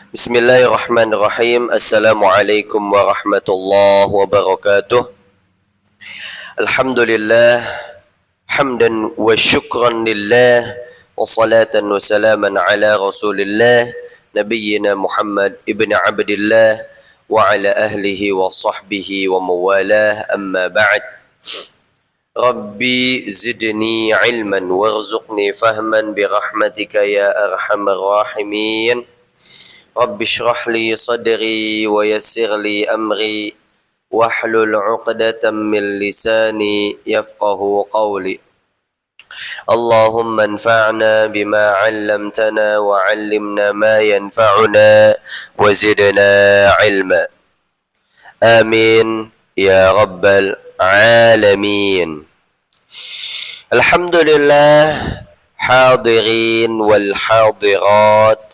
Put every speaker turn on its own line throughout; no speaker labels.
Bismillahirrahmanirrahim. Assalamualaikum warahmatullahi wabarakatuh. Alhamdulillah, hamdan wa syukran lillah, wa salatan wa salaman ala rasulillah, nabiyyina Muhammad ibn Abdillah, wa ala ahlihi wa sahbihi wa mawalah, amma ba'd. Rabbi zidni ilman warzuqni fahman birahmatika ya arhamar rahimin. Rabbi shrah li sadri wa yassir li amri wahlul 'uqdatam min lisani yafqahu qawli. Allahumma anfa'na bima 'allamtana wa 'allimna ma yanfa'una wa zidna 'ilma. Amin ya rabbal alamin. Alhamdulillah, hadirin wal hadirat.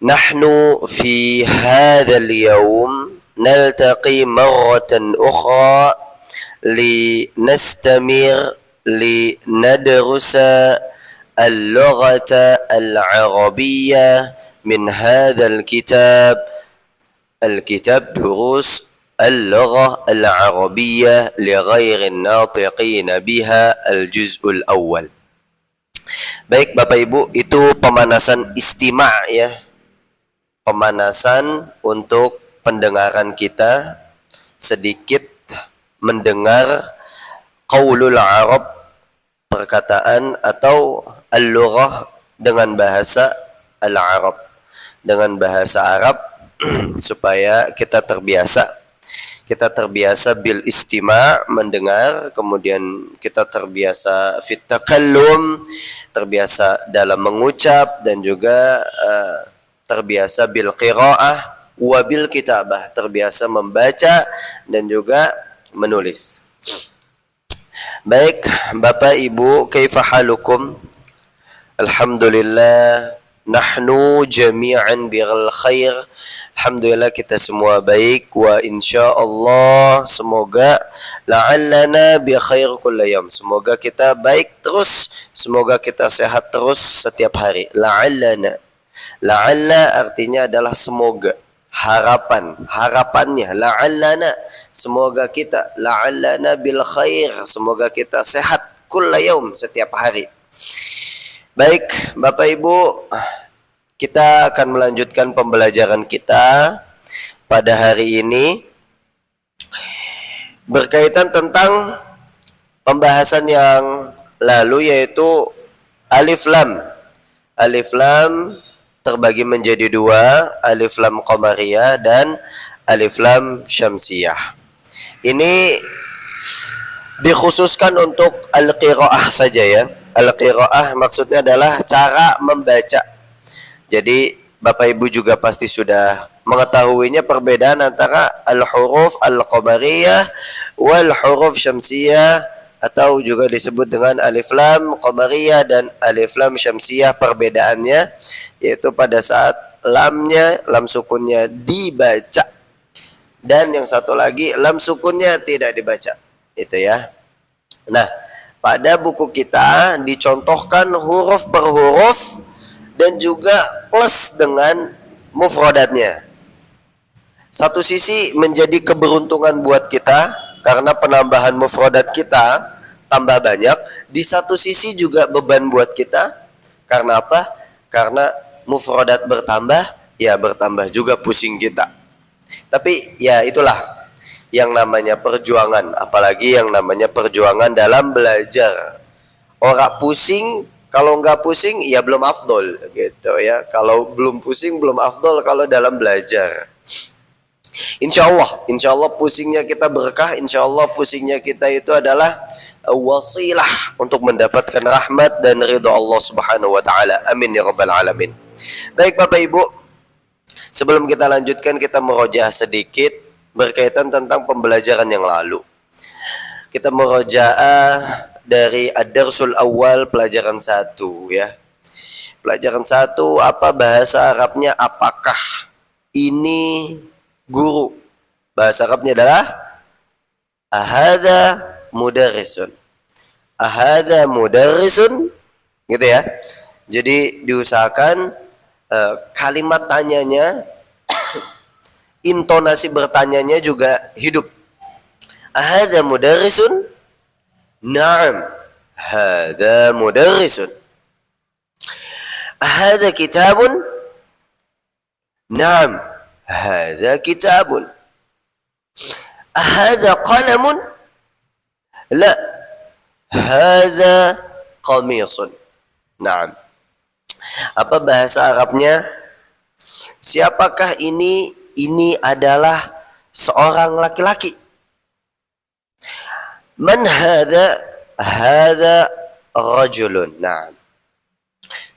نحن في هذا اليوم نلتقي مرة أخرى لنستمر لندرس اللغة العربية من هذا الكتاب دروس اللغة العربية لغير الناطقين بها الجزء الأول. Baik Bapak Ibu, itu pemanasan istima' ya. Pemanasan untuk pendengaran kita, sedikit mendengar qaulul Arab, perkataan atau al-lughah dengan bahasa al-Arab, dengan bahasa Arab supaya kita terbiasa bil istima', mendengar, kemudian kita terbiasa fit takallum, terbiasa dalam mengucap, dan juga terbiasa bil qiraah wa bil kitabah, terbiasa membaca dan juga menulis. Baik Bapak Ibu, kaifa halukum? Alhamdulillah, nahnu jami'an bil khair. Alhamdulillah kita semua baik, wa insyaallah semoga la'allana bi khair kulli yawm. Semoga kita baik terus, semoga kita sehat terus setiap hari. La'allana, la'alla artinya adalah semoga, harapannya la'allana, semoga kita, la'allana bil khair, semoga kita sehat kulli yawm, setiap hari. Baik Bapak Ibu, kita akan melanjutkan pembelajaran kita pada hari ini berkaitan tentang pembahasan yang lalu, yaitu alif lam. Alif lam terbagi menjadi dua, alif lam qamariyah dan alif lam syamsiyah. Ini dikhususkan untuk al-qiraah saja ya. Al-qiraah maksudnya adalah cara membaca. Jadi Bapak Ibu juga pasti sudah mengetahuinya perbedaan antara al-huruf al-qamariyah wal huruf syamsiyah, atau juga disebut dengan alif lam qamariyah dan alif lam syamsiyah. Perbedaannya yaitu pada saat lamnya, lam sukunnya dibaca, dan yang satu lagi lam sukunnya tidak dibaca. Itu ya. Nah, pada buku kita dicontohkan huruf per huruf dan juga plus dengan mufradatnya. Satu sisi menjadi keberuntungan buat kita karena penambahan mufradat kita tambah banyak. Di satu sisi juga beban buat kita. Karena apa? Karena mufradat bertambah, ya bertambah juga pusing kita. Tapi ya itulah yang namanya perjuangan, apalagi yang namanya perjuangan dalam belajar. Orang pusing, kalau nggak pusing ya belum afdol gitu ya. Kalau belum pusing belum afdol kalau dalam belajar. Insya Allah pusingnya kita berkah. Insya Allah pusingnya kita itu adalah wasilah untuk mendapatkan rahmat dan ridha Allah Subhanahu wa taala. Amin ya rabbal alamin. Baik Bapak Ibu, sebelum kita lanjutkan, kita merojaah sedikit berkaitan tentang pembelajaran yang lalu. Kita merojaah dari ad-darsul awal, pelajaran 1 ya. Pelajaran 1, apa bahasa Arabnya? Apakah ini guru? Bahasa Arabnya adalah ahadha mudarrisun. Ahadha mudarrisun, gitu ya. Jadi diusahakan kalimat tanyanya, intonasi bertanyanya juga hidup. Ahadza mudarrisun? Na'am, hadza mudarrisun. Ahadza kitabun? Na'am, hadza kitabun. Ahadza qalamun? La, hadza qamisun. Na'am. Apa bahasa Arabnya? Siapakah ini? Ini adalah seorang laki-laki. Man hadza? Hadza rajulun. Nah,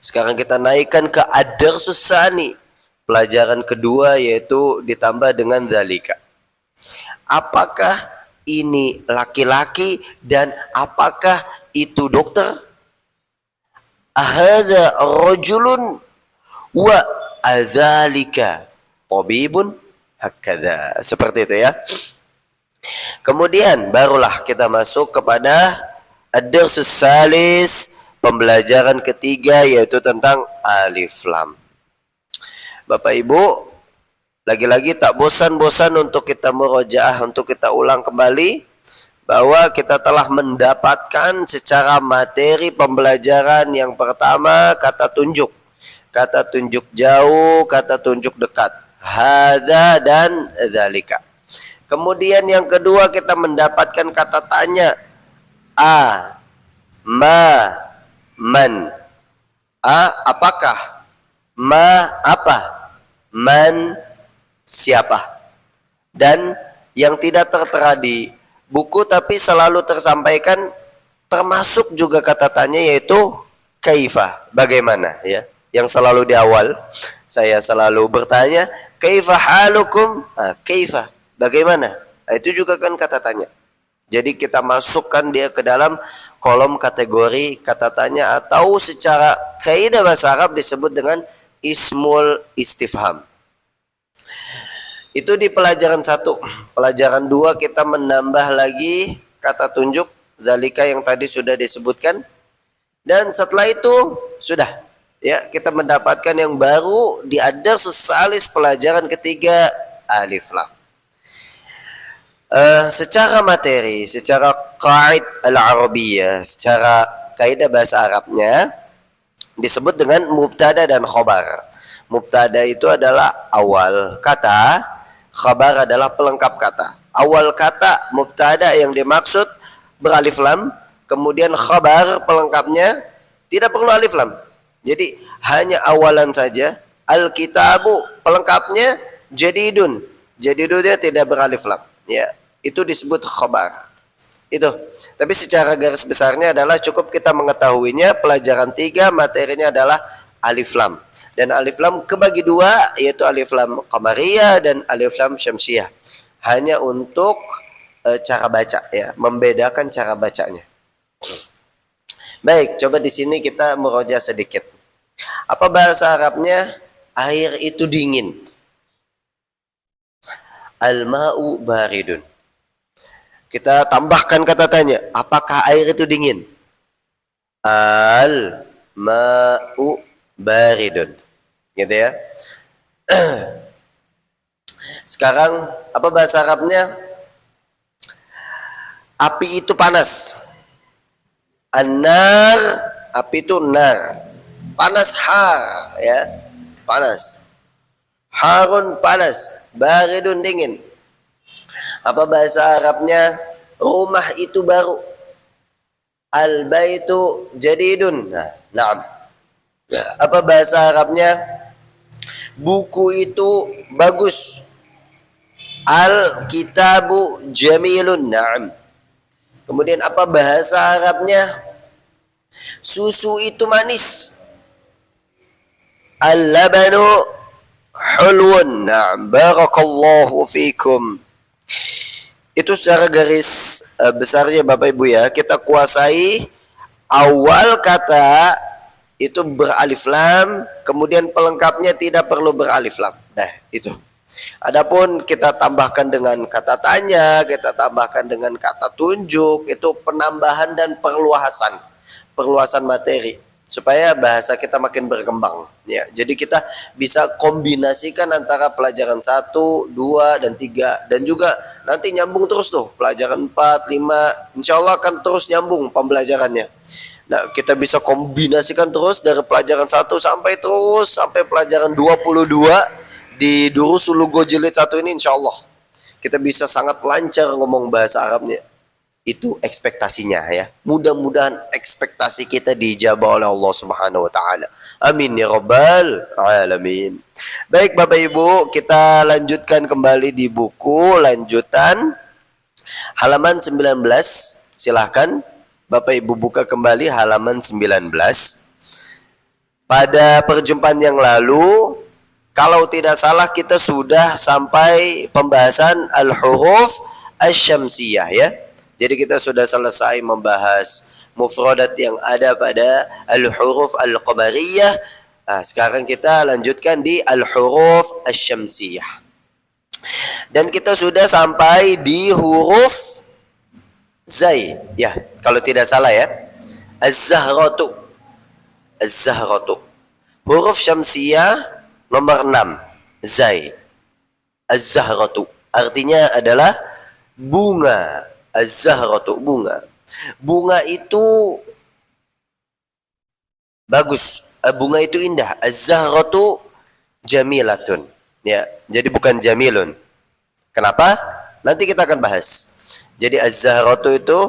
sekarang kita naikkan ke ad-darsus tsani, pelajaran kedua, yaitu ditambah dengan dzalika. Apakah ini laki-laki dan apakah itu dokter? Ahadza rajulun wa adzalika tabibun, hakadha. Seperti itu ya. Kemudian barulah kita masuk kepada ad-darsus tsalis, pembelajaran ketiga, yaitu tentang alif lam. Bapak Ibu, lagi-lagi tak bosan-bosan untuk kita murojaah, untuk kita ulang kembali bahwa kita telah mendapatkan secara materi pembelajaran yang pertama kata tunjuk jauh, kata tunjuk dekat, hadza dan dzalika. Kemudian yang kedua kita mendapatkan kata tanya, a, ma, man. A, apakah? Ma, apa? Man, siapa? Dan yang tidak tertera di buku tapi selalu tersampaikan, termasuk juga kata tanya, yaitu kaifa, bagaimana ya. Yang selalu di awal saya selalu bertanya, kaifa halukum? Kaifa, bagaimana? Nah, itu juga kan kata tanya. Jadi kita masukkan dia ke dalam kolom kategori kata tanya, atau secara kaidah bahasa Arab disebut dengan ismul istifham. Itu di pelajaran 1. Pelajaran 2 kita menambah lagi kata tunjuk, dzalika yang tadi sudah disebutkan. Dan setelah itu sudah ya, kita mendapatkan yang baru di ad-darsus tsalis, pelajaran ketiga, alif lam. Secara materi, secara qaid al-arabiyyah, secara kaidah bahasa Arabnya disebut dengan mubtada dan khobar. Mubtada itu adalah awal kata, khabar adalah pelengkap kata. Awal kata mubtada yang dimaksud beralif lam, kemudian khabar pelengkapnya tidak perlu alif lam. Jadi hanya awalan saja. Al-kitabu pelengkapnya jadidun. Jadidunnya tidak beralif lam. Ya, itu disebut khabar. Itu. Tapi secara garis besarnya adalah cukup kita mengetahuinya. Pelajaran 3 materinya adalah alif lam. Dan alif lam kebagi 2, yaitu alif lam qamariyah dan alif lam syamsiyah. Hanya untuk cara baca ya, membedakan cara bacanya. Baik, coba di sini kita murojaah sedikit. Apa bahasa Arabnya air itu dingin? Al-ma'u baridun. Kita tambahkan kata tanya, apakah air itu dingin? Al-ma'u baridun. Gitu ya. Sekarang apa bahasa Arabnya? Api itu panas. An-nar, api itu nar. Panas har, ya. Panas. Harun panas, baridun dingin. Apa bahasa Arabnya? Rumah itu baru. Al-baitu jadidun. Nah. Apa bahasa Arabnya? Buku itu bagus. Al-kitabu jamilun. Naam. Kemudian apa bahasa Arabnya? Susu itu manis. Al-labanu hulwun. Naam. Barakallahu fikum. Itu secara garis besarnya Bapak Ibu ya. Kita kuasai awal kata itu beralif lam, kemudian pelengkapnya tidak perlu beralif lam. Nah, itu. Adapun kita tambahkan dengan kata tanya, kita tambahkan dengan kata tunjuk, itu penambahan dan perluasan materi supaya bahasa kita makin berkembang ya. Jadi kita bisa kombinasikan antara pelajaran 1, 2 dan 3 dan juga nanti nyambung terus tuh pelajaran 4, 5 insya Allah akan terus nyambung pembelajarannya. Nah, kita bisa kombinasikan terus dari pelajaran 1 sampai pelajaran 22 di Durusul Lugha Jilid 1 ini insya Allah kita bisa sangat lancar ngomong bahasa Arabnya. Itu ekspektasinya ya. Mudah-mudahan ekspektasi kita dijabah oleh Allah Subhanahu wa taala. Amin ya rabbal alamin. Baik Bapak Ibu, kita lanjutkan kembali di buku lanjutan halaman 19. Silahkan Bapak Ibu buka kembali halaman 19. Pada perjumpaan yang lalu, kalau tidak salah kita sudah sampai pembahasan al-huruf asy-syamsiyah ya. Jadi kita sudah selesai membahas mufradat yang ada pada al-huruf al-qamariyah. Nah, sekarang kita lanjutkan di al-huruf asy-syamsiyah. Dan kita sudah sampai di huruf zai. Ya, kalau tidak salah ya. Az-zahratu. Az-zahratu. Huruf syamsiyah nomor 6. Zai. Az-zahratu. Artinya adalah bunga. Az-zahratu, bunga. Bunga itu bagus. Bunga itu indah. Az-zahratu jamilatun. Ya, jadi bukan jamilun. Kenapa? Nanti kita akan bahas. Jadi az-zahratu itu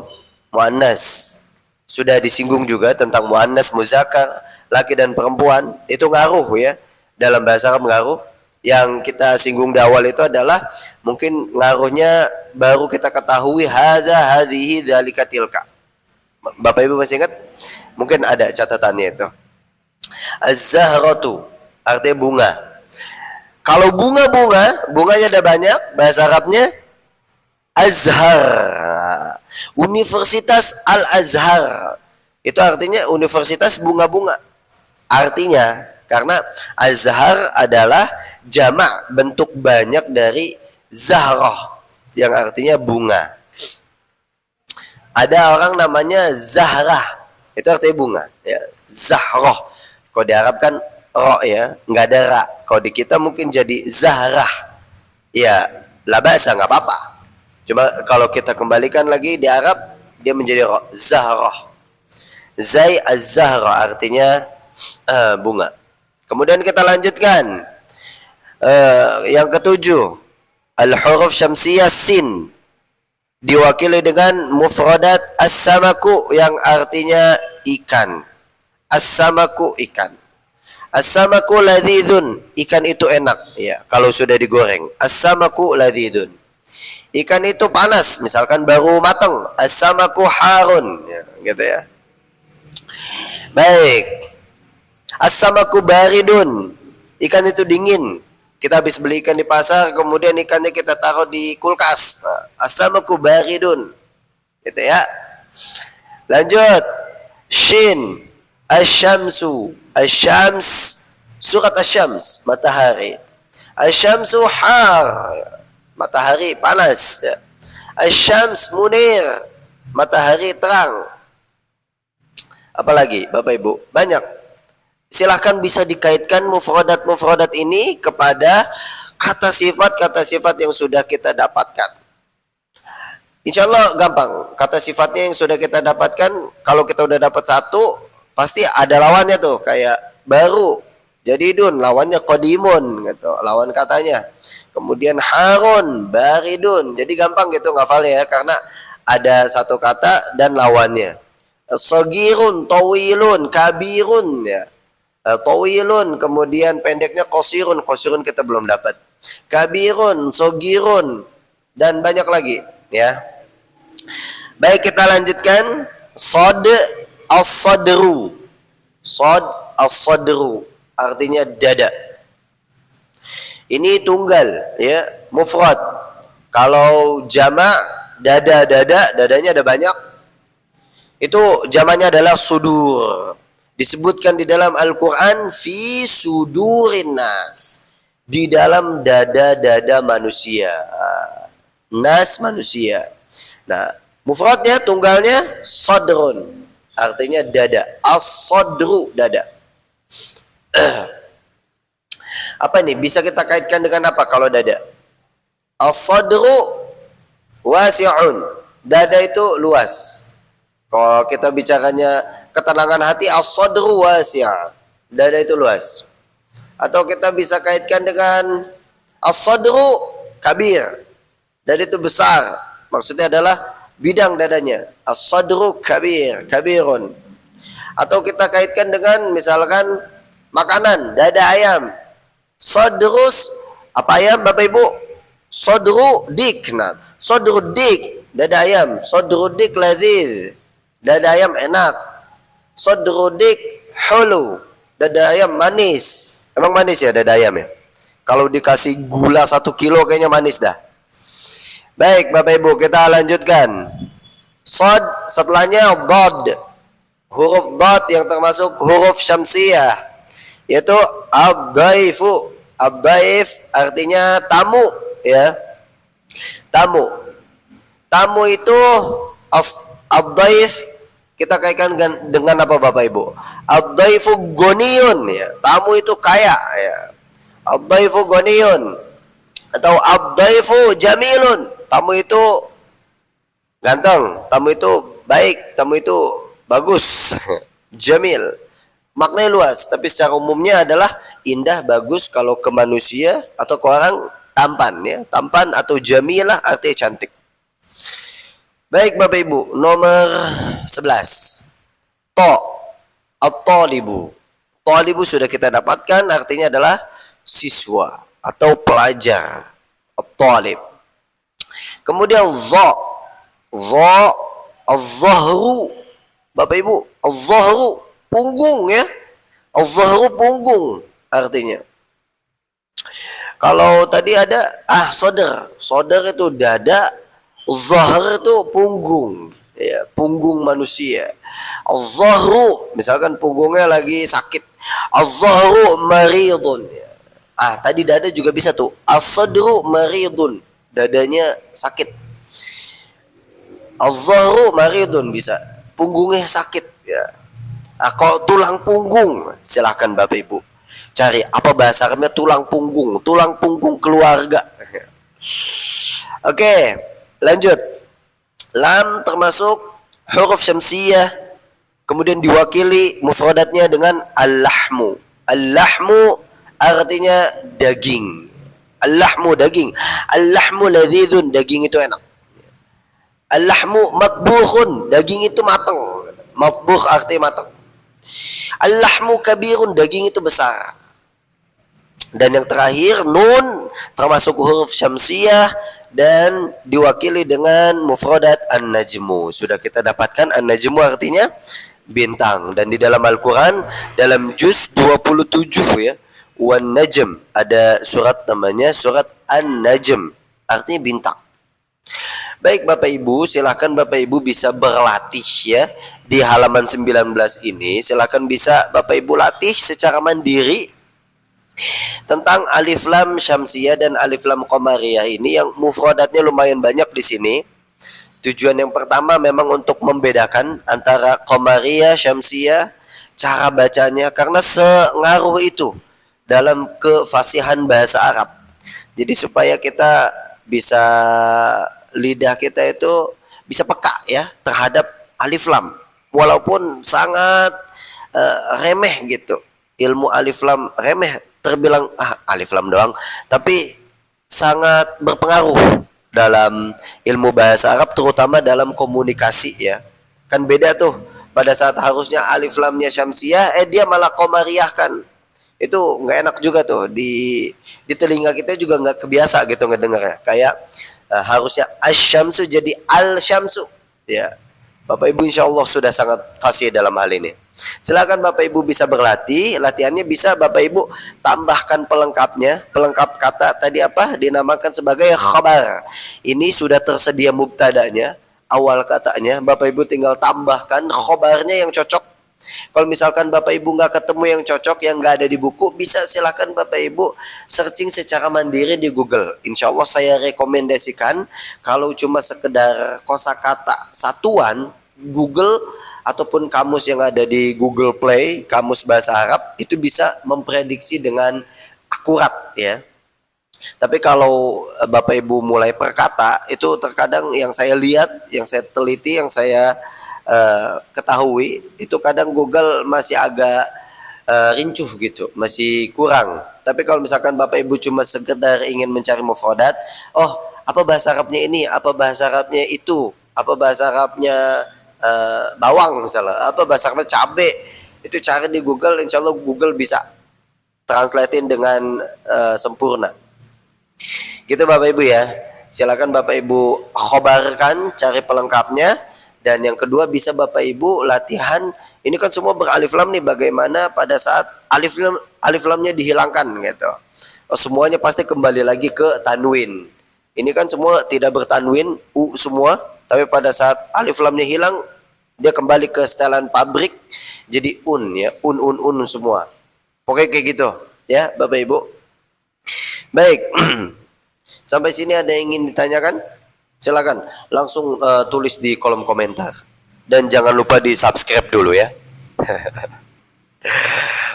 muannas. Sudah disinggung juga tentang muannas, muzakkar, laki dan perempuan. Itu ngaruh ya. Dalam bahasa Arab ngaruh. Yang kita singgung di awal itu adalah mungkin ngaruhnya baru kita ketahui hadza, hadhihi, dzalika, tilka. Bapak Ibu masih ingat? Mungkin ada catatannya itu. Az-zahratu artinya bunga. Kalau bunganya ada banyak, bahasa Arabnya Azhar. Universitas Al-Azhar. Itu artinya universitas bunga-bunga. Artinya karena Azhar adalah jamak bentuk banyak dari zahrah yang artinya bunga. Ada orang namanya Zahrah, itu artinya bunga ya. Zahrah kalau di Arab kan ro ya, nggak ada ra. Kalau di kita mungkin jadi Zahrah ya, la ba'sa, nggak apa-apa. Cuma kalau kita kembalikan lagi di Arab dia menjadi ro, Zahrah. Zai az-Zahra artinya bunga. Kemudian kita lanjutkan yang ketujuh, al-huruf syamsiyah sin, diwakili dengan mufradat as-samaku yang artinya ikan. As-samaku ikan. As-samaku ladzidun, ikan itu enak ya kalau sudah digoreng. As-samaku ladzidun. Ikan itu panas, misalkan baru matang. As-samaku harun ya, gitu ya. Baik. As-samaku baridun, ikan itu dingin. Kita habis beli ikan di pasar, kemudian ikannya kita taruh di kulkas. Nah, as-samaku baridun. Gitu ya. Lanjut. Shin, asy-syamsu. Asy-syams, surat asy-syams, matahari. Asy-syamsu har, matahari panas. Asy-syams munir, matahari terang. Apalagi Bapak Ibu? Banyak. Silahkan bisa dikaitkan mufradat-mufradat ini kepada kata sifat yang sudah kita dapatkan. Insya Allah gampang. Kata sifatnya yang sudah kita dapatkan, kalau kita udah dapat satu, pasti ada lawannya tuh. Kayak baru, jadidun, lawannya qadimun gitu, lawan katanya. Kemudian harun, baridun. Jadi gampang gitu ngafalnya ya, karena ada satu kata dan lawannya. Sogirun, tawilun, kabirun ya. Tawilun, kemudian pendeknya qasirun. Qasirun kita belum dapat. Kabirun, sogirun, dan banyak lagi ya. Baik, kita lanjutkan. Sad as-sadru. Sad as-sadru artinya dada. Ini tunggal ya, mufrad. Kalau jamak dadanya ada banyak. Itu jamaknya adalah sudur. Disebutkan di dalam Al-Quran fi sudurin nas, di dalam dada-dada manusia. Nas manusia. Nah, mufradnya tunggalnya sadrun. artinya dada. As-sadru, dada. Apa nih? Bisa kita kaitkan dengan apa kalau dada? As-sadru wasi'un. Dada itu luas. Kalau kita bicaranya ketenangan hati, as-sadru wasi'. Dada itu luas. Atau kita bisa kaitkan dengan as-sadru kabir. Dada itu besar. Maksudnya adalah bidang dadanya. As-sadru kabir, kabirun. Atau kita kaitkan dengan misalkan makanan, dada ayam. Sadrus, apa ayam Bapak Ibu? Sadru dik. Nah, sadru dik, dada ayam. Sadru dik ladhidh, dada ayam enak. Sadru dik hulu, dada ayam manis. Emang manis ya dada ayam ya? Kalau dikasih gula 1 kilo kayaknya manis dah. Baik Bapak Ibu, kita lanjutkan. Sod, setelahnya dad. Huruf dad yang termasuk huruf syamsiyah, yaitu ad-daifu. Ad-daif artinya tamu, ya. Tamu. Tamu itu ad-daif kita kaitkan dengan apa Bapak Ibu? Ad-daifu goniyun, ya. Tamu itu kaya, ya. Ad-daifu goniyun atau ad-daifu jamilun. Tamu itu ganteng, tamu itu baik, tamu itu bagus. Jamil. Maknanya luas, tapi secara umumnya adalah indah, bagus kalau ke manusia atau ke orang tampan, ya. Tampan atau jamilah artinya cantik. Baik Bapak Ibu, nomor 11. To, at-talibu. Talibu sudah kita dapatkan, artinya adalah siswa atau pelajar. At-talib. Kemudian za, az-zahru. Bapak Ibu, az-zahru punggung, ya. Az-zahru punggung artinya. Kalau tadi ada sodar. Sodar itu dada, zahr itu punggung, ya, punggung manusia. Az-zahru misalkan punggungnya lagi sakit. Az-zahru maridun, ya. Tadi dada juga bisa tuh. As-sadru maridun, dadanya sakit. Az-zahru maridun bisa, punggungnya sakit, ya. Kalau tulang punggung, silahkan Bapak Ibu cari apa bahasa Arabnya tulang punggung keluarga. Oke, lanjut. Lam termasuk huruf syamsiyah, kemudian diwakili mufradatnya dengan al-lahmu. Al-lahmu artinya daging. Al-lahmu daging. Al-lahmu ladhidun, daging itu enak. Al-lahmu matbukhun, daging itu matang. Matbukh artinya matang. Al-lahmu kabirun, daging itu besar. Dan yang terakhir nun termasuk huruf syamsiyah dan diwakili dengan mufradat an-najmu. Sudah kita dapatkan an-najmu artinya bintang, dan di dalam Al-Qur'an dalam juz 27, ya, wan najm, ada surat namanya surat an-najm, artinya bintang. Baik Bapak Ibu, silahkan Bapak Ibu bisa berlatih, ya. Di halaman 19 ini silahkan bisa Bapak Ibu latih secara mandiri tentang alif lam syamsiyah dan alif lam qamariyah ini yang mufradatnya lumayan banyak di sini. Tujuan yang pertama memang untuk membedakan antara qamariyah, syamsiyah, cara bacanya, karena sengaruh itu dalam kefasihan bahasa Arab. Jadi supaya kita bisa, lidah kita itu bisa peka, ya, terhadap alif lam, walaupun sangat remeh gitu. Ilmu alif lam remeh, terbilang alif lam doang, tapi sangat berpengaruh dalam ilmu bahasa Arab, terutama dalam komunikasi, ya. Kan beda tuh pada saat harusnya alif lamnya syamsiyah, dia malah qamariyahkan. Itu nggak enak juga tuh, di telinga kita juga nggak kebiasa gitu ngedengarnya. Kayak harusnya asyamsu jadi al-syamsu, ya. Bapak Ibu insya Allah sudah sangat fasih dalam hal ini. Silakan Bapak Ibu bisa berlatih. Latihannya bisa Bapak Ibu tambahkan pelengkapnya. Pelengkap kata tadi apa? Dinamakan sebagai khabar. Ini sudah tersedia mubtadanya, awal katanya. Bapak Ibu tinggal tambahkan khabarnya yang cocok. Kalau misalkan Bapak Ibu nggak ketemu yang cocok, yang nggak ada di buku, bisa silakan Bapak Ibu searching secara mandiri di Google. Insya Allah saya rekomendasikan, kalau cuma sekedar kosakata satuan, Google ataupun kamus yang ada di Google Play, kamus bahasa Arab, itu bisa memprediksi dengan akurat ya. Tapi kalau Bapak Ibu mulai perkata, itu terkadang yang saya lihat, yang saya teliti, yang saya ketahui, itu kadang Google masih agak rincuh gitu, masih kurang. Tapi kalau misalkan Bapak Ibu cuma sekedar ingin mencari mufradat, oh apa bahasa Arabnya ini, apa bahasa Arabnya itu, apa bahasa Arabnya bawang misalnya, apa bahasa Arabnya cabe, itu cari di Google, insya Allah Google bisa translatein dengan sempurna. Gitu Bapak Ibu ya. Silakan Bapak Ibu khobarkan, cari pelengkapnya. Dan yang kedua bisa Bapak Ibu latihan. Ini kan semua beralif lam nih, bagaimana pada saat alif lamnya dihilangkan gitu. Oh, semuanya pasti kembali lagi ke tanwin. Ini kan semua tidak bertanwin, semua, tapi pada saat alif lamnya hilang, dia kembali ke setelan pabrik, jadi ya, un semua. Pokoknya kayak gitu ya Bapak Ibu. Baik, sampai sini ada yang ingin ditanyakan? Silakan langsung tulis di kolom komentar. Dan jangan lupa di subscribe dulu ya.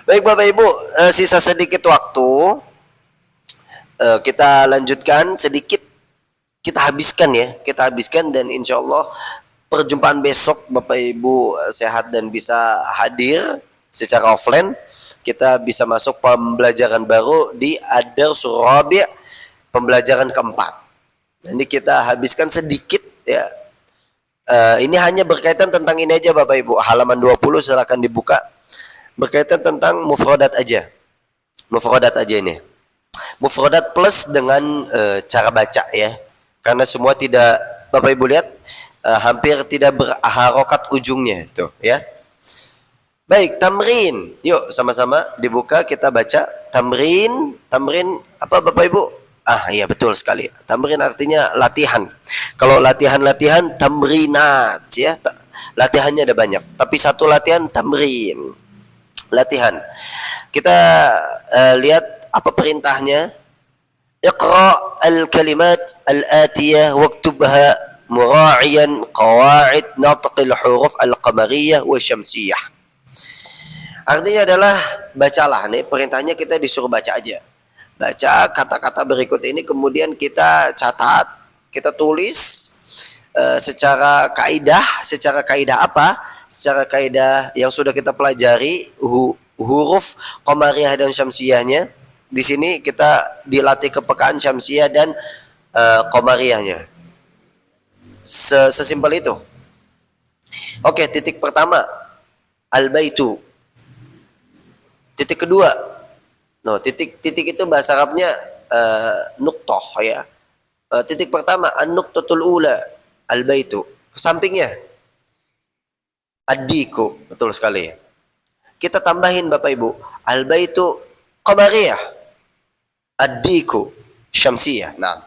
Baik Bapak Ibu, sisa sedikit waktu, kita lanjutkan sedikit, kita habiskan ya, kita habiskan, dan insya Allah perjumpaan besok Bapak Ibu sehat dan bisa hadir secara offline. Kita bisa masuk pembelajaran baru di Ad-Dars Rabi', pembelajaran keempat. Nanti kita habiskan sedikit ya. Ini hanya berkaitan tentang ini aja Bapak Ibu. Halaman 20 silakan dibuka. Berkaitan tentang mufradat aja. Mufradat aja ini. Mufradat plus dengan cara baca ya. Karena semua tidak, Bapak Ibu lihat, hampir tidak berharokat ujungnya itu ya. Baik, tamrin. Yuk sama-sama dibuka, kita baca. Tamrin apa Bapak Ibu? Iya betul sekali. Tamrin artinya latihan. Kalau latihan-latihan tamrinat ya. Latihannya ada banyak, tapi satu latihan tamrin. Latihan. Kita lihat apa perintahnya. Iqra al-kalimat al-atiyah waktubha mura'iyan qawa'id natqil huruf al-qamariyah wa syamsiyah. Artinya adalah bacalah, nih perintahnya kita disuruh baca aja. Baca kata-kata berikut ini, kemudian kita catat, kita tulis secara kaidah. Secara kaidah apa? Secara kaidah yang sudah kita pelajari, huruf qamariyah dan syamsiyahnya. Di sini kita dilatih kepekaan syamsiyah dan qamariyahnya. Sesimpel itu. Oke, titik pertama, al-baitu. Titik kedua, titik itu bahasa Arabnya nuqtah ya. Titik pertama, an-nuqtatul ula, al-baitu. Kesampingnya, ad-diku, betul sekali. Kita tambahin Bapak Ibu, al-baitu qamariyah, ad-diku syamsiyah. Nah,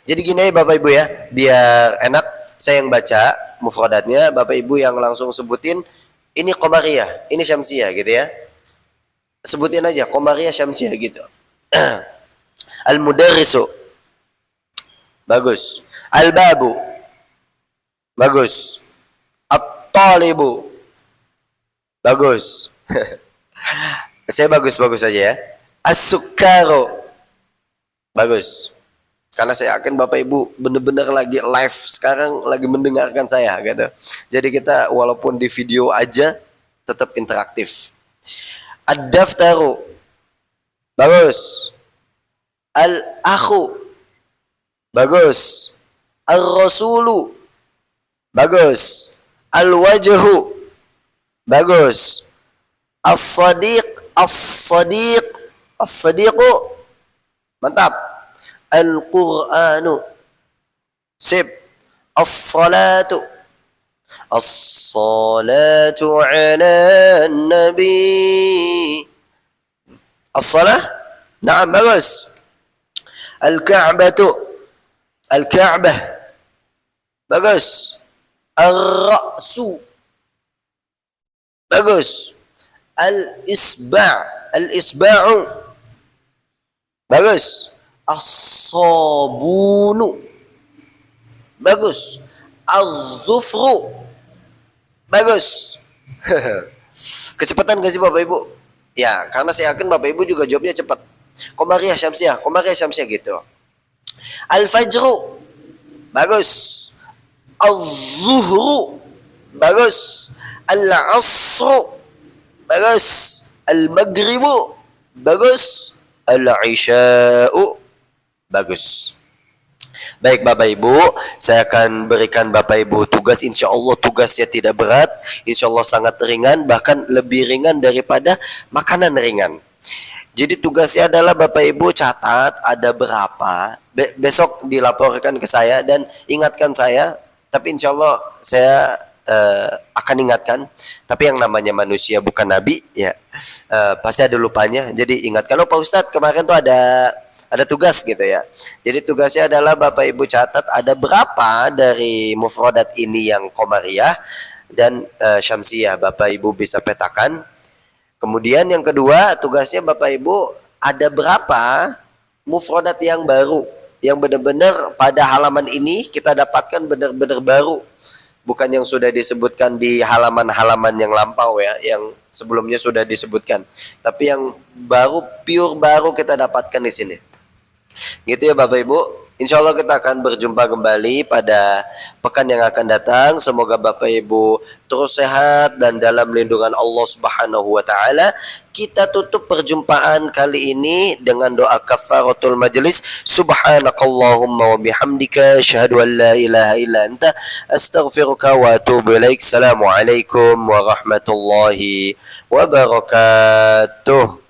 jadi gini ya Bapak Ibu ya, biar enak, saya yang baca mufradatnya, Bapak Ibu yang langsung sebutin, ini qamariyah, ini syamsiyah gitu ya. Sebutin aja qamariyah syamsiyah gitu. Al-mudarrisu, bagus. Al-babu, bagus. At-talibu, bagus. Saya bagus-bagus aja ya. As-sukkaru, bagus. Karena saya yakin Bapak Ibu benar-benar lagi live sekarang, lagi mendengarkan saya gitu. Jadi kita walaupun di video aja tetap interaktif. Ad-daftaru, bagus. Al-akhu, bagus. Al-rasulu, bagus. Al-wajhu, bagus. As-sadiq, as-sadiq, as-sadiqu, mantap. Al-qur'anu, sip. As-salatu, as-salatu ala nabi. As-salah, na'am, bagus. Al-ka'batu, al-ka'bah, bagus. Al-ra'su, bagus. Al-isba', al-isba'u, bagus. As-sabunu, bagus. Az-zufru, bagus. Kecepatan gak sih Bapak Ibu? Ya, karena saya yakin Bapak Ibu juga jawabnya cepat. Komariah Syamsiah, Komariah Syamsiah gitu. Al-Fajru, bagus. Al-Zuhru, bagus. Al-Asru, bagus. Al-Maghribu, bagus. Al-Isya'u, bagus. Baik Bapak Ibu, saya akan berikan Bapak Ibu tugas. Insya Allah tugasnya tidak berat, insya Allah sangat ringan, bahkan lebih ringan daripada makanan ringan. Jadi tugasnya adalah Bapak Ibu catat ada berapa, besok dilaporkan ke saya dan ingatkan saya. Tapi insya Allah saya akan ingatkan. Tapi yang namanya manusia bukan nabi ya, pasti ada lupanya. Jadi ingatkan, oh Pak Ustadz kemarin tuh ada tugas gitu ya. Jadi tugasnya adalah Bapak Ibu catat ada berapa dari mufradat ini yang komariah dan syamsiah. Bapak Ibu bisa petakan. Kemudian yang kedua tugasnya Bapak Ibu ada berapa mufradat yang baru, yang benar-benar pada halaman ini kita dapatkan benar-benar baru, bukan yang sudah disebutkan di halaman-halaman yang lampau ya, yang sebelumnya sudah disebutkan, tapi yang baru, pure baru kita dapatkan di sini. Gitu ya Bapak Ibu. Insya Allah kita akan berjumpa kembali pada pekan yang akan datang. Semoga Bapak Ibu terus sehat dan dalam lindungan Allah Subhanahu wa taala. Kita tutup perjumpaan kali ini dengan doa kafaratul majelis. Subhanakallahumma wa bihamdika asyhadu an la ilaha illa anta astaghfiruka wa atubu ilaik. Assalamualaikum warahmatullahi wabarakatuh.